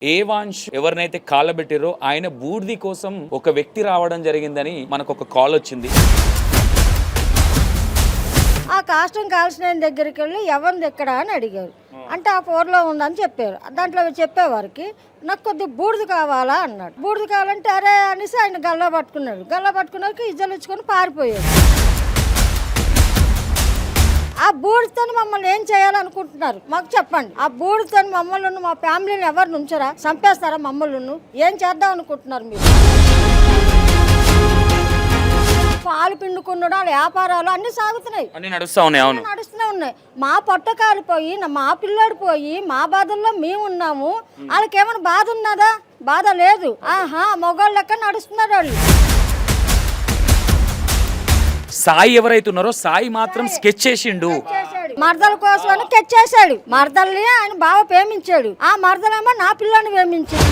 ఏవాంశ్ ఎవరినైతే కాలబెట్టిరో ఆయన బూర్ది కోసం ఒక వ్యక్తి రావడం జరిగిందని మనకు ఒక కాల్ వచ్చింది. ఆ కాస్ట్యూమ్ కాల్సిన దగ్గరికి వెళ్ళి ఎవరిది ఎక్కడ అని అడిగారు. అంటే ఆ ఫోర్లో ఉందని చెప్పారు. దాంట్లో చెప్పేవారికి నాకు కొద్దిగా బూడిద కావాలా అన్నాడు. బూడిద కావాలంటే అరే అనేసి ఆయన గల్లా పట్టుకున్నాడు. గల్లా పట్టుకున్నాక ఇజ్జలు ఇచ్చుకొని పారిపోయాడు. ఆ బూడితో మమ్మల్ని ఏం చేయాలనుకుంటున్నారు మాకు చెప్పండి. ఆ బూడితో మమ్మల్ని మా ఫ్యామిలీని ఎవరిని ఉంచరా, చంపేస్తారా మమ్మల్ని? ఏం చేద్దాం అనుకుంటున్నారు మీరు? పాలు పిండుకున్నాడు, వ్యాపారాలు అన్ని సాగుతున్నాయి, నడుస్తూనే ఉన్నాయి. మా పొట్ట కాలిపోయి మా పిల్లాడు పోయి మా బాధల్లో మేము ఉన్నాము. వాళ్ళకేమైనా బాధ ఉన్నదా? బాధ లేదు. ఆహా మొగోళ్ళ లెక్క నడుస్తున్నారు వాళ్ళు. సాయి ఎవరైతే ఉన్నారో సాయి మాత్రం స్కెచ్ చేసిండు. మరదల కోసం అని స్కెచ్ చేశాడు. మరదల్ని ఆయన బాగా ప్రేమించాడు. ఆ మరదలేమో నా పిల్లని ప్రేమించాడు.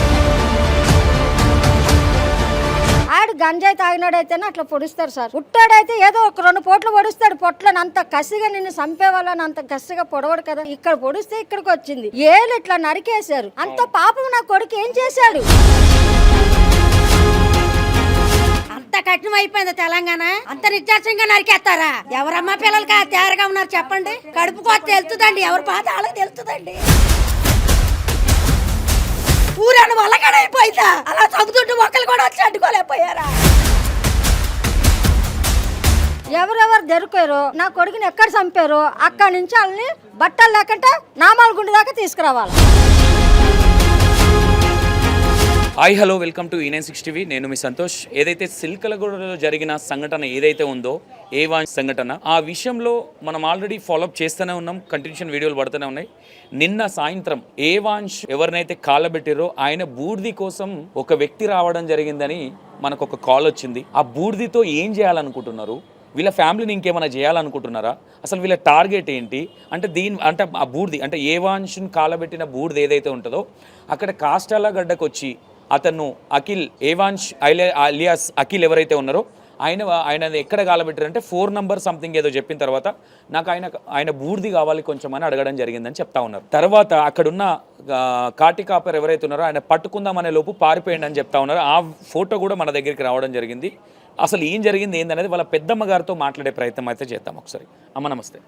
ఆడు గంజాయి తాగినాడైతేనే అట్లా పొడుస్తారు సార్. పుట్టాడైతే ఏదో ఒక 2 పోట్లు పొడుస్తాడు. పొట్లని అంత కసిగా నిన్ను చంపేవాళ్ళని అంత కసిగా పొడవడు కదా. ఇక్కడ పొడిస్తే ఇక్కడికి వచ్చింది. ఏళ్ళు ఇట్లా నరికేశారు. అంత పాపం నా కొడుకు ఏం చేశాడు? అంత కఠినం అయిపోయింది తెలంగాణ. అంత నిర్దాక్షంగా నరికేస్తారా? ఎవరమ్మా పిల్లలకి తయారుగా ఉన్నారు చెప్పండి. కడుపు కోత తెలుతుందండి, ఎవరి బాధ వాళ్ళకి తెలుతుందండి. ఊరని వల్లగడైపోయిందా? అలా చదువుతుంటే ఒక్కరు కూడా వచ్చి అడ్డుకోలేకపోయారా? ఎవరెవరు దొరికారో నా కొడుకుని ఎక్కడ చంపారో అక్కడి నుంచి వాళ్ళని బట్టలు లేకుంటే నామాల గుండె దాకా తీసుకురావాలి. Hi hello welcome to E96 TV. నేను మీ సంతోష్. ఏదైతే సిల్కలగూడలో జరిగిన సంఘటన ఏదైతే ఉందో ఏవాంశ్ సంఘటన, ఆ విషయంలో మనం ఆల్రెడీ ఫాలోఅప్ చేస్తూనే ఉన్నాం. కంటిన్యూషన్ వీడియోలు పడుతూనే ఉన్నాయి. నిన్న సాయంత్రం ఏవాంశ్ ఎవరినైతే కాలబెట్టిరో ఆయన బూర్ది కోసం ఒక వ్యక్తి రావడం జరిగిందని మనకు ఒక కాల్ వచ్చింది. ఆ బూర్దితో ఏం చేయాలనుకుంటున్నారు? వీళ్ళ ఫ్యామిలీని ఇంకేమైనా చేయాలనుకుంటున్నారా? అసలు వీళ్ళ టార్గెట్ ఏంటి? అంటే ఆ బూర్ది అంటే ఏవాంశ్ని కాలబెట్టిన బూర్ది ఏదైతే ఉంటుందో అక్కడ కాస్టాల గడ్డకు వచ్చి అతను అఖిల్, ఏవాంశ్ అలియాస్ అఖిల్ ఎవరైతే ఉన్నారో ఆయన ఎక్కడ కాలబెట్టారంటే 4 నంబర్ సంథింగ్ ఏదో చెప్పిన తర్వాత నాకు ఆయన బూర్ది కావాలి కొంచెం అని అడగడం జరిగిందని చెప్తా ఉన్నారు. తర్వాత అక్కడున్న కాటి కాపర్ ఎవరైతే ఉన్నారో ఆయన పట్టుకుందామనే లోపు పారిపోయింది అని చెప్తా ఉన్నారు. ఆ ఫోటో కూడా మన దగ్గరికి రావడం జరిగింది. అసలు ఏం జరిగింది ఏందనేది వాళ్ళ పెద్దమ్మ గారితో మాట్లాడే ప్రయత్నం అయితే చేద్దాం ఒకసారి. అమ్మ నమస్తే.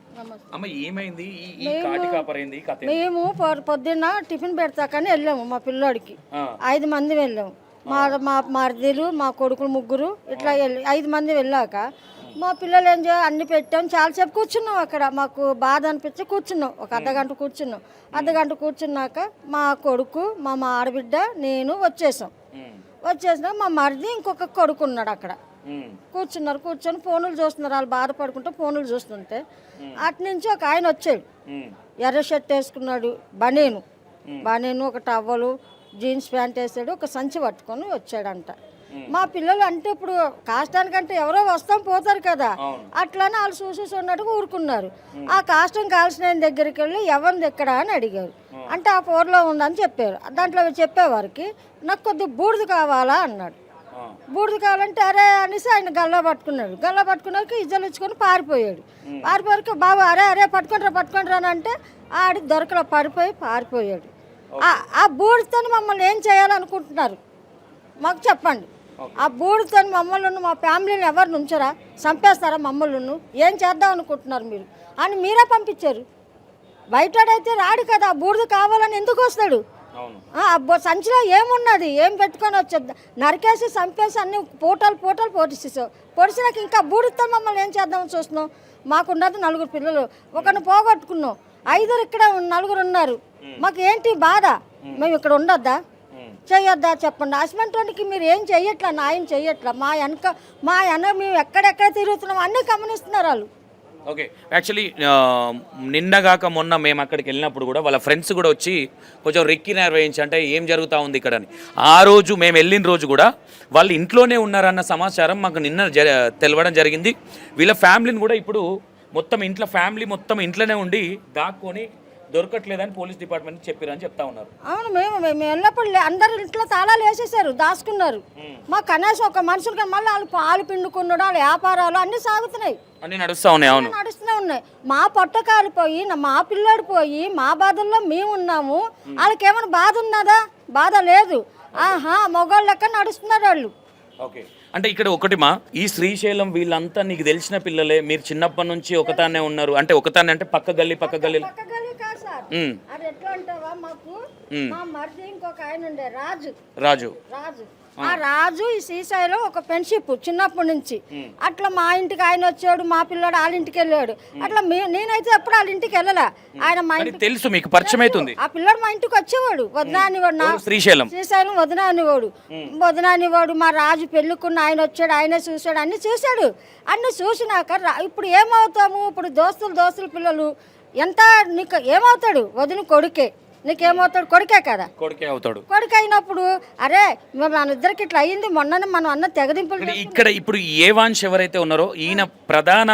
అమ్మ ఏమైంది? ఈ కాటి కాపర్ ఏంది కథ? మేము పొద్దున్న టిఫిన్ పెడతాకని వెళ్ళాము. మా పిల్లోడికి 5 మంది వెళ్ళాము. మా మరిదిలు, మా కొడుకులు 3 ఇట్లా 5 మంది వెళ్ళాక మా పిల్లలు ఏం చేయాలి అన్ని పెట్టాం. చాలాసేపు కూర్చున్నాం అక్కడ. మాకు బాధ అనిపించి కూర్చున్నాం. ఒక అర్ధగంట కూర్చున్నాం. అర్ధగంట కూర్చున్నాక మా కొడుకు, మా ఆడబిడ్డ, నేను వచ్చేసినా మా మరిది ఇంకొక కొడుకు ఉన్నాడు అక్కడ. కూర్చొని ఫోనులు చూస్తున్నారు. వాళ్ళు బాధపడుకుంటూ ఫోనులు చూస్తుంటే అటు నుంచి ఒక ఆయన వచ్చాడు. ఎర్ర షర్ట్ వేసుకున్నాడు, బనీను ఒక టవలు, జీన్స్ ప్యాంట్ వేసాడు, ఒక సంచి పట్టుకొని వచ్చాడంట. మా పిల్లలు అంటే ఇప్పుడు కాష్టానికంటే ఎవరో వస్తాం పోతారు కదా, అట్లానే వాళ్ళు చూసేసి ఉన్నట్టుగా ఊరుకున్నారు. ఆ కాస్ట్యూమ్ కాల్సిన దగ్గరికి వెళ్ళి ఎవరిది ఎక్కడ అని అడిగారు. అంటే ఆ ఫోర్లో ఉందని చెప్పారు. దాంట్లో చెప్పేవారికి నాకు కొద్దిగా బూడిద కావాలా అన్నాడు. బూడిద కావాలంటే అరే అనేసి ఆయన గల్లా పట్టుకున్నాడు. గల్లా పట్టుకున్నాక ఇజ్జలు ఇచ్చుకొని పారిపోయాడు. పారిపోయాక బాబు అరే పట్టుకుంటారా అని అంటే ఆడి దొరకలో పారిపోయాడు. ఆ బూడితో మమ్మల్ని ఏం చేయాలనుకుంటున్నారు మాకు చెప్పండి. ఆ బూడితో మమ్మల్ని మా ఫ్యామిలీని ఎవరిని ఉంచరా, చంపేస్తారా మమ్మల్ని? ఏం చేద్దాం అనుకుంటున్నారు మీరు అని మీరే పంపించారు. బయటడైతే రాడు కదా. ఆ బూడిద కావాలని ఎందుకు వస్తాడు? సంచిలో ఏమున్నది? ఏం పెట్టుకొని వచ్చేది? నరికేసి చంపేసి అన్ని పూటలు పొడిసినాక ఇంకా బూడితో మమ్మల్ని ఏం చేద్దామని చూస్తున్నాం. మాకున్నది 4 పిల్లలు, ఒకరిని పోగొట్టుకున్నాం. 5 ఇక్కడ 4 ఉన్నారు. మాకు ఏంటి బాధ? మేము ఇక్కడ ఉండొద్దా, చెయ్యొద్దా చెప్పండి. హస్బెండ్కి మీరు ఏం చెయ్యట్లా, న్యాయం చెయ్యట్లా. మా వెనక మేము ఎక్కడెక్కడ తిరుగుతున్నాం అన్నీ గమనిస్తున్నారు వాళ్ళు. ఓకే, యాక్చువల్లీ నిన్నగాక మొన్న మేము అక్కడికి వెళ్ళినప్పుడు కూడా వాళ్ళ ఫ్రెండ్స్ కూడా వచ్చి కొంచెం రెక్కి నిర్వహించి అంటే ఏం జరుగుతూ ఉంది ఇక్కడ అని. ఆ రోజు మేము వెళ్ళిన రోజు కూడా వాళ్ళు ఇంట్లోనే ఉన్నారన్న సమాచారం మాకు నిన్న తెలవడం జరిగింది. వీళ్ళ ఫ్యామిలీని కూడా ఇప్పుడు మొత్తం ఫ్యామిలీ మొత్తం ఇంట్లోనే ఉండి దాక్కొని దొరకట్లేదని పోలీస్ డిపార్ట్మెంట్ చెప్పారని చెప్తా ఉన్నారు. అవును, మేము వెళ్ళినప్పుడు అందరు ఇంట్లో తాళాలు వేసేసారు, దాచుకున్నారు. మా కనీసం ఒక మనుషులకి మళ్ళీ వాళ్ళు పాలు పిండుకున్నాడు, వాళ్ళ వ్యాపారాలు అన్ని సాగుతున్నాయి, అన్ని నడుస్తూనే ఉన్నాయి. మా పొట్ట కాలిపోయి మా పిల్లాడు పోయి మా బాధల్లో మేము ఉన్నాము. వాళ్ళకేమైనా బాధ ఉన్నదా? బాధ లేదు. ఆహా మగవాళ్ళ లెక్క నడుస్తున్నారు వాళ్ళు. ఓకే, అంటే ఇక్కడ ఒకటిమా, ఈ శ్రీశైలం వీళ్ళంతా నీకు తెలిసిన పిల్లలే, మీరు చిన్నప్పటి నుంచి ఒకతానే ఉన్నారు, అంటే ఒకతానే అంటే పక్క గల్లీ పక్క గల్లీ కాదు సార్, ఉమ్, అది ఎట్లా అంటావా, మాకు మా మరిది ఇంకొక ఆయన ఉండే రాజు. రాజు ఆ రాజు ఈ శ్రీశైలం ఒక ఫ్రెండ్షిప్ చిన్నప్పటి నుంచి. అట్లా మా ఇంటికి ఆయన వచ్చాడు, మా పిల్లాడు వాళ్ళ ఇంటికి వెళ్ళాడు. అట్లా నేనైతే ఎప్పుడు వాళ్ళ ఇంటికి వెళ్ళలే. ఆయన మా ఇంటికి తెలుసు, మీకు పరిచయం అవుతుంది. ఆ పిల్లాడు మా ఇంటికి వచ్చేవాడు, వదినా అనేవాడు. శ్రీశైలం వదినా అనేవాడు. మా రాజు పెళ్ళికున్న ఆయన వచ్చాడు, ఆయనే చూశాడు, అన్ని చూశాడు. అన్ని చూసినాక ఇప్పుడు ఏమవుతాము, ఇప్పుడు దోస్తులు పిల్లలు ఎంత నీకు ఏమవుతాడు, వదిన కొడుకే, నీకేమవుతాడు, కొడుకే కదా, కొడుకే అవుతాడు. కొడుకు అయినప్పుడు అరే మన ఇద్దరికి ఇట్లా అయ్యింది మొన్న మనం అన్న తెగదింపులు. ఇక్కడ ఇప్పుడు ఏ వాంశ్ ఎవరైతే ఉన్నారో ఈయన ప్రధాన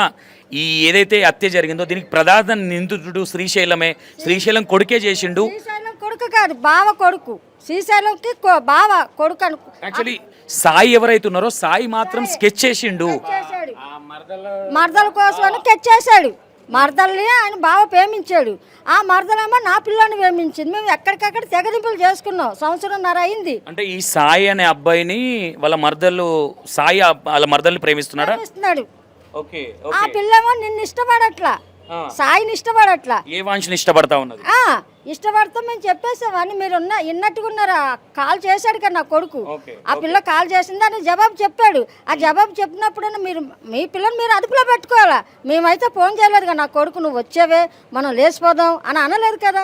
ఈ ఏదైతే హత్య జరిగిందో దీనికి ప్రధాన నిందితుడు శ్రీశైలమే. శ్రీశైలం కొడుకే చేసిండు. శ్రీశైలం కొడుకు కాదు, బావ కొడుకు. శ్రీశైలంకి బావ కొడుకు యాక్చువల్లీ సాయి ఎవరైతే ఉన్నారో సాయి మాత్రం స్కెచ్ చేసిండు, మరదల కోసం అని స్కెచ్ చేశాడు. మరదల్ని ఆయన బావ ప్రేమించాడు, ఆ మరదలేమో నా పిల్లని ప్రేమించింది. మేము ఎక్కడికక్కడ తెగదింపులు చేసుకున్నాం, సంవత్సరంన్నర అయింది. అంటే ఈ సాయి అనే అబ్బాయిని వాళ్ళ మరదలు సాయి వాళ్ళ మరదల్ని ప్రేమిస్తున్నాడు. ఓకే, ఆ పిల్లేమో నిన్ను ఇష్టపడట్లా, సాయిని ఇష్టపడట్లా, ఏ వాంఛని ఇష్టపడతా ఉన్నది. ఇష్టపడతాం మేము చెప్పేసామని మీరు ఇన్నట్టుగా ఉన్నారా. కాల్ చేశాడు కదా నా కొడుకు, ఆ పిల్ల కాల్ చేసింది అని జవాబు చెప్పాడు. ఆ జవాబు చెప్పినప్పుడైనా మీరు మీ పిల్లని మీరు అదుపులో పెట్టుకోవాలా. మేమైతే ఫోన్ చేయలేదు కదా నా కొడుకు, నువ్వు వచ్చేవే మనం లేచిపోదాం అని అనలేదు కదా.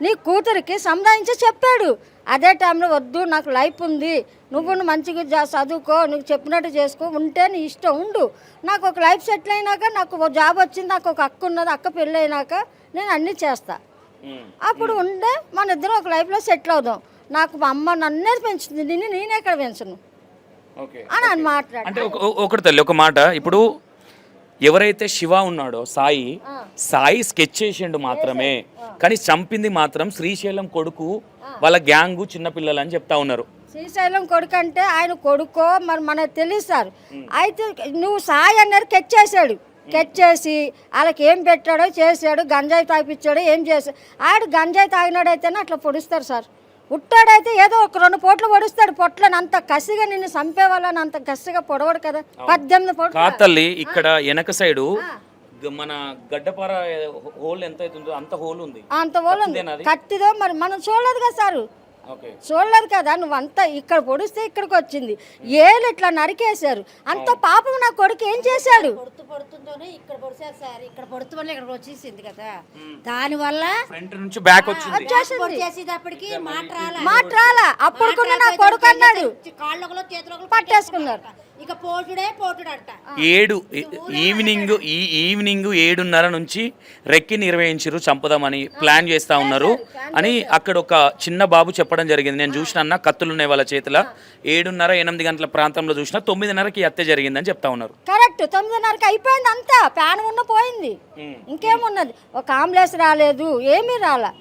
నీ కూతురికి సంధానించి చెప్పాడు. అదే టైంలో వద్దు నాకు లైఫ్ ఉంది, నువ్వు మంచిగా చదువుకో, నువ్వు చెప్పినట్టు చేసుకో, ఉంటే నీ ఇష్టం ఉండు, నాకు ఒక లైఫ్ సెటిల్ అయినాక నాకు జాబ్ వచ్చింది, నాకు ఒక అక్క ఉన్నది, అక్క పెళ్ళి అయినాక నేను అన్నీ చేస్తా, అప్పుడు ఉండే మన ఇద్దరం ఒక లైఫ్లో సెటిల్ అవుదాం. నాకు మా అమ్మ నన్నే పెంచుతుంది, నేనే ఎక్కడ పెంచను అని మాట్లాడు. అంటే ఒకటి తల్లి ఒక మాట, ఇప్పుడు ఎవరైతే శివ ఉన్నాడో సాయి స్కెచ్ చేసిండు మాత్రమే, కానీ చంపింది మాత్రం శ్రీశైలం కొడుకు వాళ్ళ గ్యాంగు చిన్నపిల్లలు అని చెప్తా ఉన్నారు. శ్రీశైలం కొడుకు అంటే ఆయన కొడుకో మరి మనకు తెలియదు సార్. అయితే నువ్వు సాయి అన్నారు స్కెచ్ చేశాడు, స్కెచ్ చేసి వాళ్ళకి ఏం పెట్టాడో చేశాడు, గంజాయి తాగిపించాడో ఏం చేశాడు. ఆడు గంజాయి తాగినాడైతేనే అట్లా పొడుస్తారు సార్. ఉట్టాడైతే ఏదో ఒక 2 పోట్లు పొడుస్తాడు పొట్లని, అంత కసిగా నిన్ను చంపే వాళ్ళని అంత కసిగా పొడవడు కదా. 18 పోట్లు కాతల్లి ఇక్కడ వెనక సైడు మన గడ్డపార హోల్ ఎంత అవుతుందో అంత హోల్ ఉంది, అంత హోల్ ఉంది. కత్తిదో మరి మనం చూడలేదు కదా సారు, చూడలేదు కదా. నువ్వంతా ఇక్కడ పొడిస్తే ఇక్కడికి వచ్చింది, ఏళ్ళు ఇట్లా నరికేశారు. అంత పాపం నా కొడుకు ఏం చేశాడు, ఇక్కడ పొడిచారు సార్, ఇక్కడ పొడుతు వల్ల ఇక్కడ వచ్చేసింది కదా, దాని వల్ల ఫ్రంట్ నుంచి బ్యాక్ వచ్చింది. చేసేటప్పటికి మాట్లాడాల అప్పుడు నా కొడుకు అన్నాడు, కాళ్ళలో చేతులకు పట్టేసుకున్నారు. ఇక పోటుడే పోటుడంట. ఈవినింగ్ 7:30 నుంచి రెక్కి నిర్వహించారు, చంపుదామని ప్లాన్ చేస్తా ఉన్నారు అని అక్కడ ఒక చిన్న బాబు చెప్పడం జరిగింది. నేను చూసిన కత్తులు ఉన్నాయి వాళ్ళ చేతిలో. 7:30, 8 గంటల ప్రాంతంలో చూసిన 9:30కి హత్య జరిగిందని చెప్తా ఉన్నారు. కరెక్ట్, 9:30కి అయిపోయింది అంతా, ప్యాన్ ఉన్న పోయింది, ఇంకేమున్నది. ఒక ఆంబులెన్స్ రాలేదు, ఏమీ రాలా.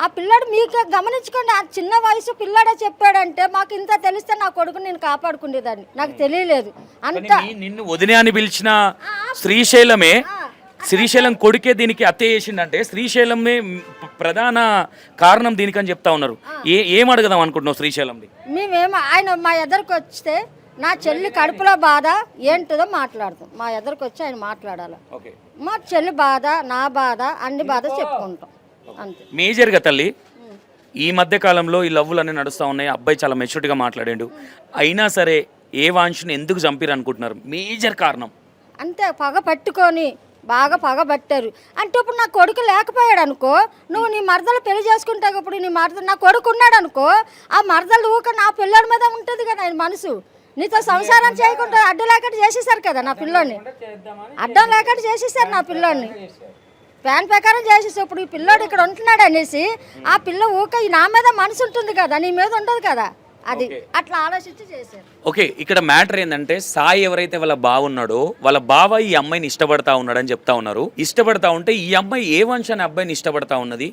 ఆ పిల్లాడు మీకు గమనించుకోండి, ఆ చిన్న వయసు పిల్లాడే చెప్పాడంటే మాకు ఇంత తెలిస్తే నా కొడుకు నేను కాపాడుకునేదాన్ని, నాకు తెలియలేదు. అంతా నిన్ను వదినే అని పిలిచిన శ్రీశైలం కొడుకే దీనికి హత్య చేసిండంటే శ్రీశైలమే ప్రధాన కారణం దీనికి అని చెప్తా ఉన్నారు. ఏం అడగదాం అనుకుంటున్నావు శ్రీశైలంది? మేమేమో ఆయన మా ఎదురుకు వస్తే నా చెల్లి కడుపులో బాధ ఏంటిదో మాట్లాడతాం, మా ఎదురుకు వచ్చి ఆయన మాట్లాడాలి. మా చెల్లి బాధ, నా బాధ, అన్ని బాధ చెప్పుకుంటాం అంతే. మేజర్గా తల్లి ఈ మధ్య కాలంలో ఈ లవ్వులు అన్నీ నడుస్తూ ఉన్నాయి, అబ్బాయి చాలా మెచ్యూర్డ్గా మాట్లాడాడు, అయినా సరే ఏ వాంఛని ఎందుకు చంపిరు అనుకుంటున్నారు? మేజర్ కారణం అంతే, పగ పట్టుకొని బాగా పగబట్టారు. అంటే ఇప్పుడు నా కొడుకు లేకపోయాడు అనుకో, నువ్వు నీ మరదలు పెళ్లి చేసుకుంటావు, ఇప్పుడు నీ మరదలు నా కొడుకు ఉన్నాడు అనుకో, ఆ మరదలు ఊక నా పిల్లడి మీద ఉంటుంది కదా ఆయన మనసు. నీతో సంసారం చేయకుండా అడ్డం లేకుండా చేసేసారు కదా నా పిల్లోని, అడ్డం లేకుండా చేసేసారు నా పిల్లోని, ప్లాన్ ప్రకారం చేసేసి ఇప్పుడు ఈ పిల్లోడు ఇక్కడ ఉంటున్నాడు అనేసి ఆ పిల్ల ఊక నా మీద మనసు ఉంటుంది కదా, నీ మీద ఉండదు కదా, అది అట్లా ఆలోచించి చేశారు. ఓకే, ఇక్కడ మ్యాటర్ ఏంటంటే సాయి ఎవరైతే వాళ్ళ బావ ఉన్నాడో వాళ్ళ బావ ఈ అమ్మాయిని ఇష్టపడతా ఉన్నాడని చెప్తా ఉన్నారు. ఇష్టపడతా ఉంటే ఈ అమ్మాయి ఏ వంశ అనే అబ్బాయిని ఇష్టపడతా ఉన్నది.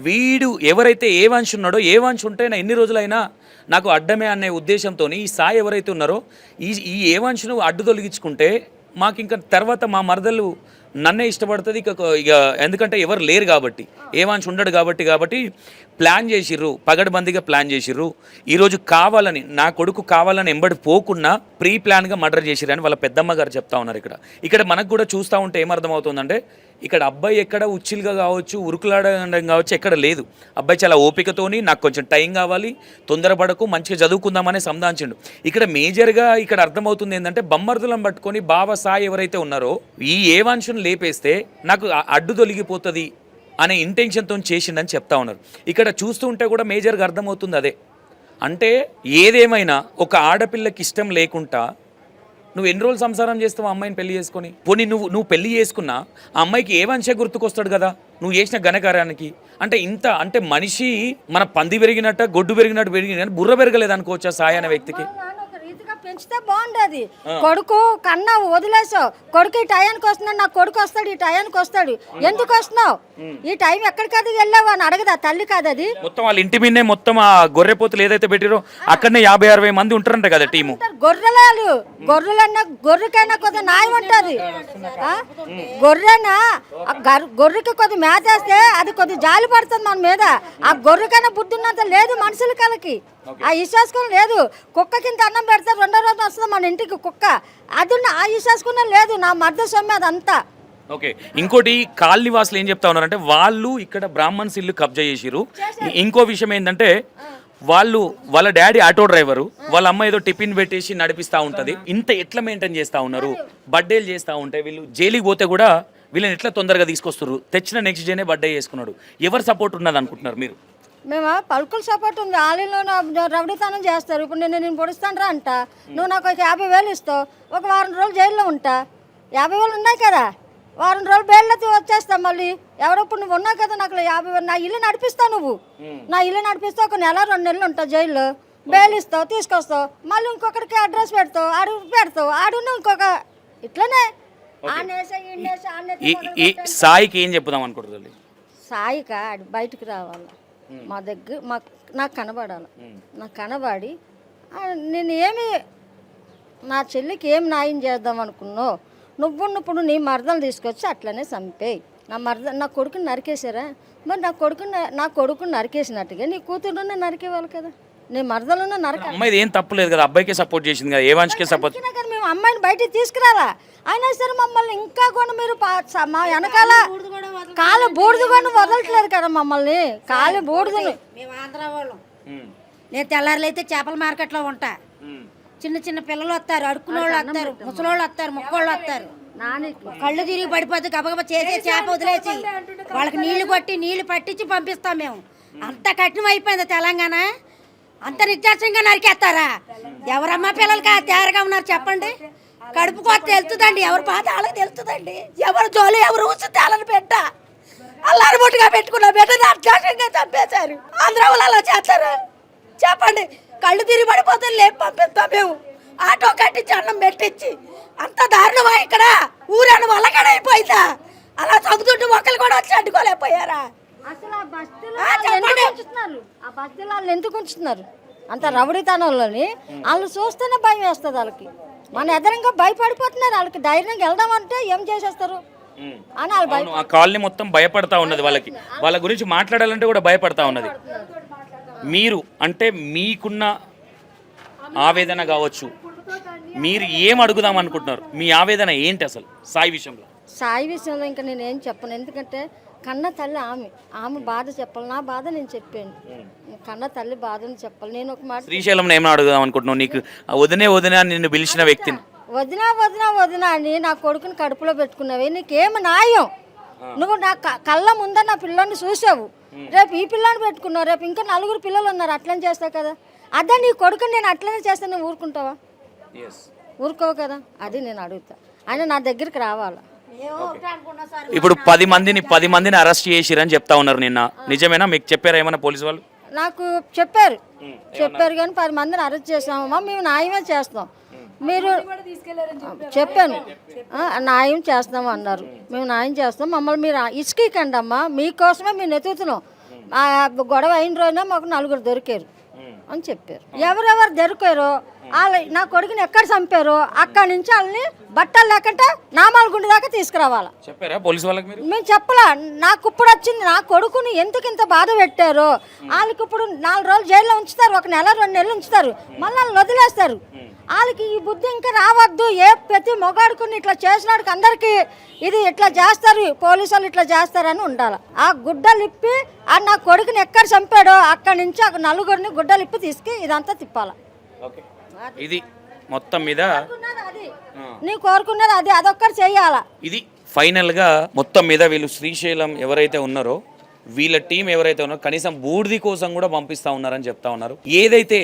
వీడు ఎవరైతే ఏ వంశ ఉన్నాడో ఏ వంశ ఉంటే ఎన్ని రోజులైనా నాకు అడ్డమే అనే ఉద్దేశంతో ఈ సాయి ఎవరైతే ఉన్నారో ఈ ఏ వంశను అడ్డు తొలగించుకుంటే మాకు ఇంకా తర్వాత మా మరదలు నన్నే ఇష్టపడుతుంది ఇక ఎందుకంటే ఎవరు లేరు కాబట్టి, ఏ వంశ ఉండడు కాబట్టి ప్లాన్ చేసిర్రు, పగడబందిగా ప్లాన్ చేసిర్రు. ఈరోజు కావాలని నా కొడుకు కావాలని ఎంబడి పోకుండా ప్రీ ప్లాన్గా మర్డర్ చేసిరని వాళ్ళ పెద్దమ్మ గారు చెప్తా ఉన్నారు. ఇక్కడ మనకు కూడా చూస్తూ ఉంటే ఏమర్థమవుతుందంటే ఇక్కడ అబ్బాయి ఎక్కడ ఉచ్చిలుగా కావచ్చు, ఉరుకులాడడం కావచ్చు, ఎక్కడ లేదు. అబ్బాయి చాలా ఓపికతోని నాకు కొంచెం టైం కావాలి, తొందరపడకు, మంచిగా చదువుకుందామని సంధానించిండు. ఇక్కడ మేజర్గా ఇక్కడ అర్థమవుతుంది ఏంటంటే బొమ్మర్దులను పట్టుకొని బావ సాయి ఎవరైతే ఉన్నారో ఈ ఏవాంశను లేపేస్తే నాకు అడ్డు తొలగిపోతుంది అనే ఇంటెన్షన్తో చేసిండని చెప్తా ఉన్నారు. ఇక్కడ చూస్తూ ఉంటే కూడా మేజర్గా అర్థమవుతుంది అదే. అంటే ఏదేమైనా ఒక ఆడపిల్లకి ఇష్టం లేకుండా నువ్వు ఎన్ని రోజులు సంసారం చేస్తావు అమ్మాయిని పెళ్లి చేసుకొని? పోనీ నువ్వు పెళ్లి చేసుకున్నా ఆ అమ్మాయికి ఏ వంశ గుర్తుకొస్తాడు కదా నువ్వు చేసిన ఘనకార్యానికి. అంటే మనిషి మన పంది పెరిగినట్ట గొడ్డు పెరిగినట్టు పెరిగిన బుర్ర పెరగలేదు అనుకోవచ్చా సాయి అనే వ్యక్తికి? పెంచితే బాగుండేది. కొడుకు కన్నా వదిలేసావు, కొడుకు ఈ టయానికి వస్తున్నాడు, నా కొడుకు వస్తాడు, ఈ టయానికి వస్తాడు, ఎందుకు వస్తున్నావు, ఈ టైం ఎక్కడికది వెళ్ళావు అని అడగదా తల్లి? కాదు అది మొత్తం వాళ్ళ ఇంటి మీదే మొత్తం ఆ గొర్రె పోతులు ఏదైతే పెట్టిరో అక్కడనే 50-60 మంది ఉంటారంట కదా టీము. గొర్రెలన్నా గొర్రెకైనా కొద్దిగా న్యాయం ఉంటుంది. గొర్రెకి కొద్ది మేతేస్తే అది కొద్ది జాలి పడుతుంది మన మీద. ఆ గొర్రెకైనా బుద్ధి ఉన్నంత లేదు మనుషుల కలకి, ఆ విశ్వాసం లేదు. కుక్క కింద అన్నం పెడితే 2వ రోజు వస్తుంది మన ఇంటికి కుక్క, అది ఆ విశ్వాసం లేదు. నా మధ్య సొమ్మె అదంతా. ఓకే, ఇంకోటి కాలనీ వాసులు ఏం చెప్తా ఉన్నారంటే వాళ్ళు ఇక్కడ బ్రాహ్మణ్స్ ఇల్లు కబ్జా చేసిరు. ఇంకో విషయం ఏంటంటే వాళ్ళ డాడీ ఆటో డ్రైవరు, వాళ్ళ అమ్మ ఏదో టిఫిన్ పెట్టేసి నడిపిస్తూ ఉంటుంది. ఇంత ఎట్లా మెయింటైన్ చేస్తూ ఉన్నారు? బర్త్డేలు చేస్తూ ఉంటే వీళ్ళు జైలుకి పోతే కూడా వీళ్ళని ఎట్లా తొందరగా తీసుకొస్తారు? తెచ్చిన నెక్స్ట్ డేనే బర్త్డే చేసుకున్నాడు. ఎవరు సపోర్ట్ ఉన్నది అనుకుంటున్నారు మీరు? మేము పలుకుల సపోర్ట్ ఉంది. ఆలీలో రౌడీతనం చేస్తారు. ఇప్పుడు నేను పొడుస్తాను అంట, నువ్వు నాకు ఒక 50,000 ఇస్తావు, ఒక వారం రోజులు జైల్లో ఉంటా. 50,000 ఉన్నాయి కదా, వారం రోజులు బెయిల్తో వచ్చేస్తా. మళ్ళీ ఎవరప్పుడు నువ్వు ఉన్నావు కదా, నాకు 50,000 నా ఇల్లు నడిపిస్తావు, నువ్వు నా ఇల్లు నడిపిస్తావు. ఒక 1-2 నెలలు ఉంటావు జైల్లో, బెయిల్ ఇస్తావు, తీసుకొస్తావు, మళ్ళీ ఇంకొకరికి అడ్రస్ పెడతావు, ఆడున్న ఇంకొక ఇట్లనే సాయికి ఏం చెప్పుదాం అనుకుంటుంది? సాయిక బయటికి రావాలి, మా దగ్గర నాకు కనబడాలి. నాకు కనబడి నేను ఏమి నా చెల్లికి ఏం న్యాయం చేద్దాం అనుకున్నావు? నువ్వు నీ మరదలు తీసుకొచ్చి అట్లనే చంపేయి. నా కొడుకుని నరికేశారా? మరి నా కొడుకుని నరికేసినట్టుగా నీ కూతురున్న నరికేవాళ్ళు కదా. నీ మరదలున్న అమ్మాయి ఏం తప్పులేదు కదా, అబ్బాయికే సపోర్ట్ చేసింది కదా, ఏ వంశకే సపోర్ట్ కదా. మేము అమ్మాయిని బయటికి తీసుకురాలా, అయినా సరే మమ్మల్ని ఇంకా కూడా మీరు మా వెనకాల కాలు బూడిద కూడా వదలట్లేదు కదా మమ్మల్ని. కాలు బూడిదని మేము ఆంధ్ర వాళ్ళం. నేను తెల్లారులు అయితే చేపల మార్కెట్లో ఉంటా. చిన్న చిన్న పిల్లలు వస్తారు, అడుక్కునే వాళ్ళు వస్తారు, ముసలోళ్ళు వస్తారు, మొక్కోళ్ళు వస్తారు. కళ్ళు తిరిగి పడిపోతే గబగబా చేసే చేప వదిలేసి వాళ్ళకి నీళ్లు పట్టించి పంపిస్తాం మేము. అంత కఠినం అయిపోయింది తెలంగాణ. అంత నిర్దాక్షంగా నరికేస్తారా? ఎవరమ్మా పిల్లలకి తయారుగా ఉన్నారు చెప్పండి? కడుపు కోత తెలుస్తుందండి, ఎవరు బాధ వాళ్ళకి తెలుస్తుందండి. ఎవరు జోలి ఎవరు ఊసి తేలని పెట్ట అల్లారి బొట్టుగా పెట్టుకున్న బిడ్డని నిర్దాక్షంగా చంపేశారు. ఆంధ్ర వాళ్ళు అలా చేస్తారా చెప్పండి? కళ్ళు తిరిగి పడిపోతే లేపు పంపిస్తాం మేము, ఆటో కట్టించి అన్నం పెట్టించి. అంత దారుణమా ఇక్కడ? ఊరని వల్లగడ అయిపోయిందా? అలా చదువుతుంటే ఒకళ్ళు కూడా వచ్చి అడ్డుకోలేకపోయారా? అసలు ఆ బస్తీలు ఎందుకు ఉంచుతున్నారు? అంత రౌడీతనంలోని వాళ్ళు చూస్తేనే భయం వేస్తుంది వాళ్ళకి. మన ఎదురుగా భయపడిపోతున్నారు. వాళ్ళకి ధైర్యంగా వెళ్దాం అంటే ఏం చేసేస్తారు అని వాళ్ళు ఆ కాలనీ మొత్తం భయపడతా ఉన్నది. వాళ్ళ గురించి మాట్లాడాలంటే కూడా భయపడతా ఉన్నది. మీరు అంటే మీకున్న ఆవేదన కావచ్చు, మీరు ఏం అడుగుదాం అనుకుంటున్నారు? మీ ఆవేదన ఏంటి అసలు సాయి విషయంలో? సాయి విషయంలో ఇంకా నేను ఏం చెప్పను. ఎందుకంటే కన్న తల్లి ఆమె బాధ చెప్పాలి, నా బాధ నేను చెప్పాను. కన్న తల్లి బాధని చెప్పాలి. నేను ఒక మాట శ్రీశైలం ఏమైనా అడుగుదాం అనుకుంటున్నావు? నీకు వదినే నిన్ను పిలిచిన వ్యక్తిని వదినా అని నా కొడుకుని కడుపులో పెట్టుకున్నావే, నీకేమి న్యాయం? నువ్వు నా కళ్ళ ముందర నా పిల్లని చూసావు, రేపు ఈ పిల్లని పెట్టుకున్నావు, రేపు ఇంకా 4 పిల్లలు ఉన్నారు, అట్లనే చేస్తావు కదా. అదే నీ కొడుకుని నేను అట్లనే చేస్తే నువ్వు ఊరుకుంటావా? ఊరుకోవు కదా. అది నేను అడుగుతా. ఆయన నా దగ్గరికి రావాలా. ఇప్పుడు 10 మందిని అరెస్ట్ చేసిరని చెప్తా ఉన్నారు నిన్న, నిజమేనా? మీకు చెప్పారా ఏమన్నా పోలీసు వాళ్ళు? నాకు చెప్పారు కానీ 10 మందిని అరెస్ట్ చేసామమ్మా, మేము న్యాయమే చేస్తాం. మీరు చెప్పాను న్యాయం చేస్తాము అన్నారు. మేము న్యాయం చేస్తాం, మమ్మల్ని మీరు ఇసుకండి అమ్మా, మీకోసమే మేము ఎత్తుతున్నాం. గొడవ అయిన రోజున మాకు 4 దొరికారు అని చెప్పారు. ఎవరెవరు దొరికారో నా కొడుకుని ఎక్కడ చంపారో అక్కడి నుంచి వాళ్ళని బట్టలు లేకుంటే నామాలగుండి దాకా తీసుకురావాలి. చెప్పారా పోలీసు వాళ్ళకి మీరు? మేము చెప్పలా. నాకు ఇప్పుడు వచ్చింది, నా కొడుకుని ఎందుకు ఇంత బాధ పెట్టారో. వాళ్ళకి ఇప్పుడు 4 రోజులు జైల్లో ఉంచుతారు, 1 నెల 2 నెలలు ఉంచుతారు, మళ్ళీ వాళ్ళని వదిలేస్తారు. వాళ్ళకి ఈ బుద్ధి ఇంకా రావద్దు. ప్రతి మొగాడుకుని ఇట్లా చేసినాడికి అందరికీ ఇది ఇట్లా చేస్తారు, పోలీసు వాళ్ళు ఇట్లా చేస్తారని ఉండాలి. ఆ గుడ్డలు ఇప్పి నా కొడుకుని ఎక్కడ చంపాడో అక్కడి నుంచి ఆ 4గురిని గుడ్డలు ఇప్పి తీసుకు ఇదంతా తిప్పాలి. ఇది మొత్తం మీద నీ కోరుకున్నది అది, అదొక్కటి చెయ్యాలా. ఇది ఫైనల్గా మొత్తం మీద వీళ్ళు శ్రీశైలం ఎవరైతే ఉన్నారో వీళ్ళ టీం ఎవరైతే ఉన్నారో కనీసం బూడిది కోసం కూడా పంపిస్తూ ఉన్నారని చెప్తా ఉన్నారు. ఏదైతే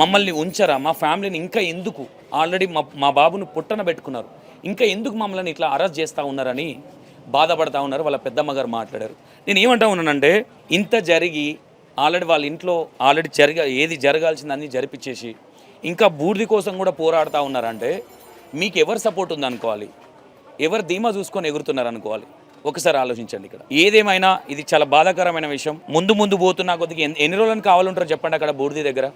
మమ్మల్ని ఉంచరా, మా ఫ్యామిలీని ఇంకా ఎందుకు, ఆల్రెడీ మా బాబును పుట్టన పెట్టుకున్నారు, ఇంకా ఎందుకు మమ్మల్ని ఇట్లా అరెస్ట్ చేస్తూ ఉన్నారని బాధపడతా ఉన్నారు. వాళ్ళ పెద్దమ్మ గారు మాట్లాడారు. నేను ఏమంటా ఉన్నానంటే, ఇంత జరిగి ఆల్రెడీ వాళ్ళ ఇంట్లో ఆల్రెడీ ఏది జరగాల్సిందని జరిపించేసి ఇంకా బూడిది కోసం కూడా పోరాడుతూ ఉన్నారంటే మీకు ఎవరు సపోర్ట్ ఉందనుకోవాలి, ఎవరు ధీమా చూసుకొని ఎగురుతున్నారు అనుకోవాలి. ఒకసారి ఆలోచించండి. ఇక్కడ ఏదేమైనా ఇది చాలా బాధాకరమైన విషయం. ముందు పోతున్నా కొద్దిగా ఎన్ని రోజులను కావాలంటారో చెప్పండి. అక్కడ బూడిది దగ్గర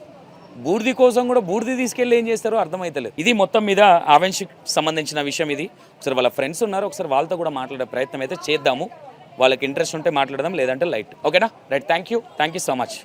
బూడిది కోసం కూడా బూడిది తీసుకెళ్ళి ఏం చేస్తారో అర్థమైతలేదు. ఇది మొత్తం మీద ఆవెన్షిక్ సంబంధించిన విషయం. ఇది ఒకసారి వాళ్ళ ఫ్రెండ్స్ ఉన్నారు, ఒకసారి వాళ్ళతో కూడా మాట్లాడే ప్రయత్నం అయితే చేద్దాము. వాళ్ళకి ఇంట్రెస్ట్ ఉంటే మాట్లాడదాం, లేదంటే లైట్. ఓకేనా? Right. Thank you so much.